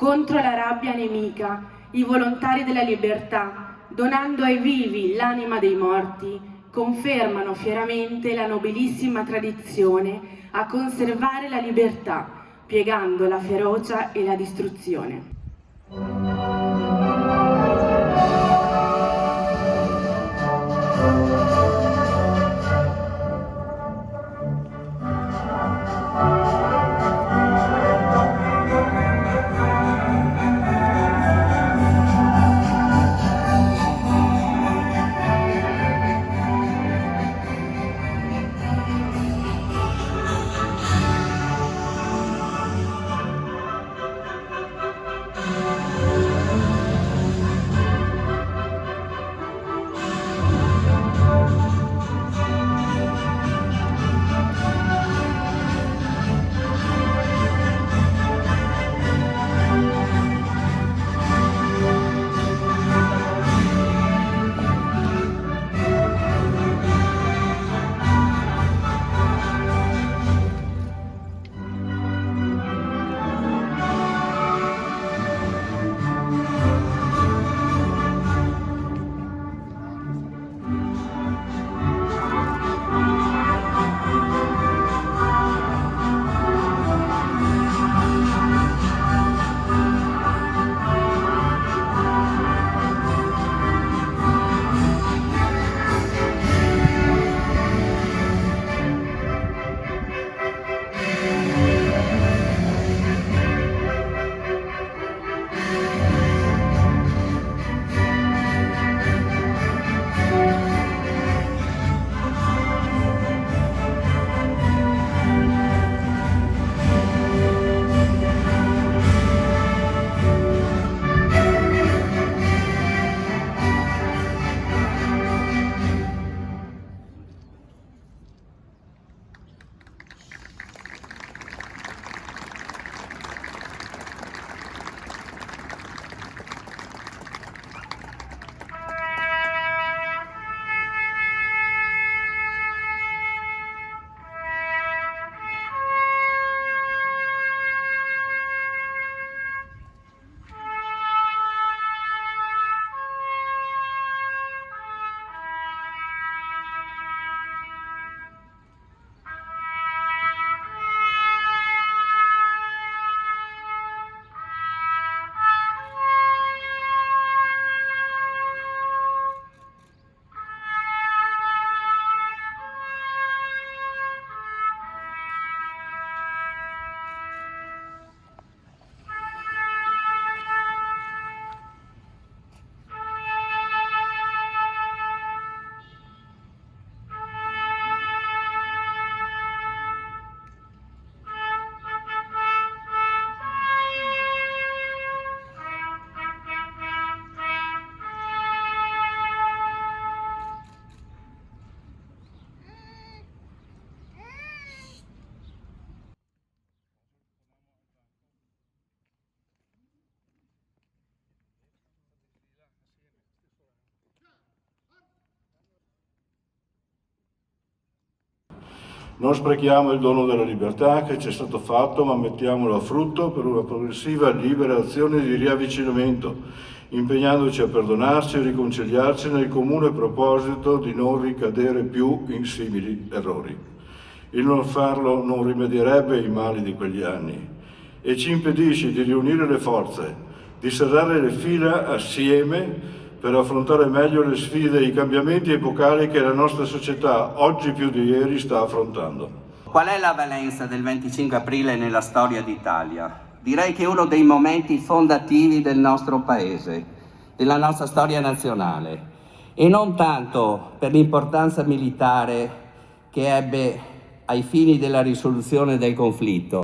contro la rabbia nemica, i volontari della libertà, donando ai vivi l'anima dei morti, confermano fieramente la nobilissima tradizione a conservare la libertà, piegando la ferocia e la distruzione. Non sprechiamo il dono della libertà che ci è stato fatto, ma mettiamolo a frutto per una progressiva libera azione di riavvicinamento, impegnandoci a perdonarci e riconciliarci nel comune proposito di non ricadere più in simili errori. Il non farlo non rimedierebbe i mali di quegli anni e ci impedisce di riunire le forze, di serrare le fila assieme per affrontare meglio le sfide e i cambiamenti epocali che la nostra società oggi più di ieri sta affrontando. Qual è la valenza del 25 aprile nella storia d'Italia? Direi che è uno dei momenti fondativi del nostro Paese, della nostra storia nazionale, e non tanto per l'importanza militare che ebbe ai fini della risoluzione del conflitto,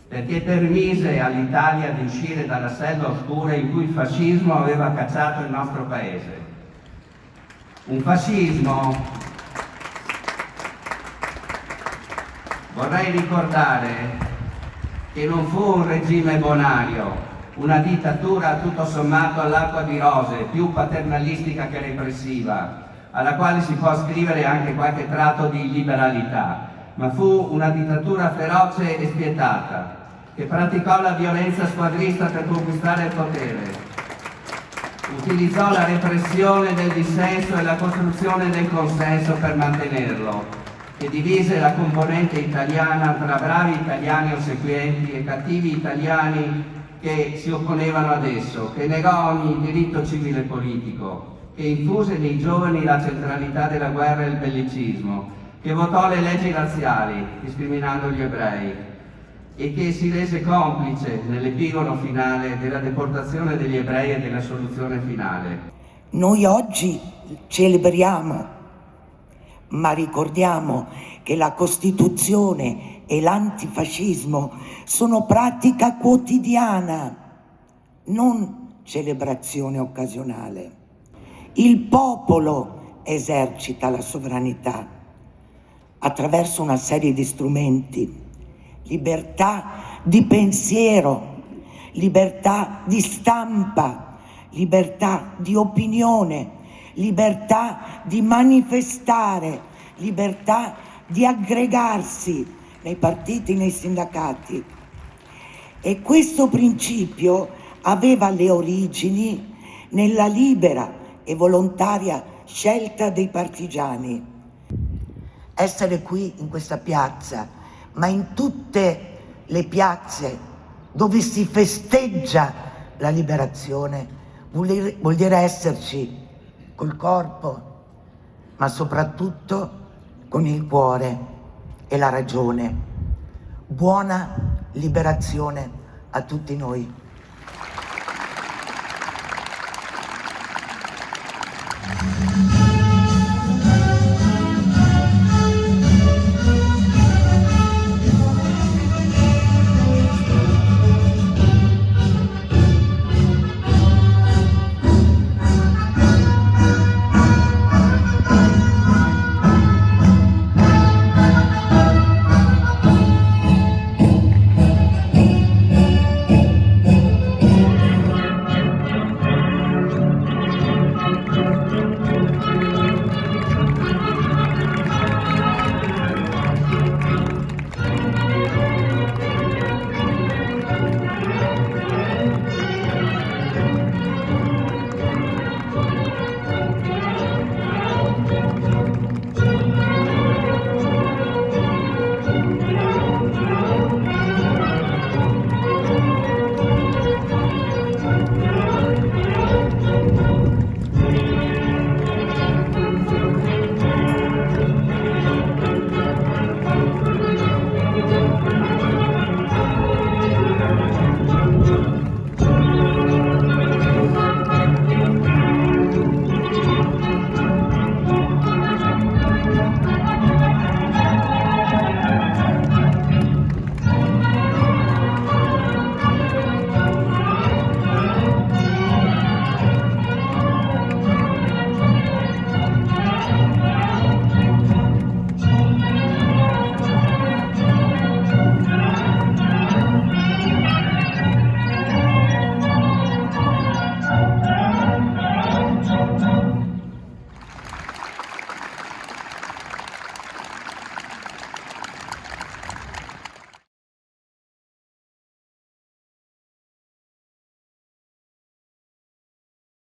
perché permise all'Italia di uscire dalla selva oscura in cui il fascismo aveva cacciato il nostro Paese. Un fascismo, vorrei ricordare, che non fu un regime bonario, una dittatura tutto sommato all'acqua di rose, più paternalistica che repressiva, alla quale si può ascrivere anche qualche tratto di liberalità, ma fu una dittatura feroce e spietata, che praticò la violenza squadrista per conquistare il potere. Utilizzò la repressione del dissenso e la costruzione del consenso per mantenerlo, che divise la componente italiana tra bravi italiani ossequienti e cattivi italiani che si opponevano ad esso, che negò ogni diritto civile e politico, che infuse nei giovani la centralità della guerra e il bellicismo, che votò le leggi razziali, discriminando gli ebrei, e che si rese complice nell'epigono finale della deportazione degli ebrei e della soluzione finale. Noi oggi celebriamo, ma ricordiamo che la Costituzione e l'antifascismo sono pratica quotidiana, non celebrazione occasionale. Il popolo esercita la sovranità attraverso una serie di strumenti: libertà di pensiero, libertà di stampa, libertà di opinione, libertà di manifestare, libertà di aggregarsi nei partiti, nei sindacati. E questo principio aveva le origini nella libera e volontaria scelta dei partigiani. Essere qui in questa piazza, ma in tutte le piazze dove si festeggia la liberazione, vuol dire esserci col corpo, ma soprattutto con il cuore e la ragione. Buona liberazione a tutti noi.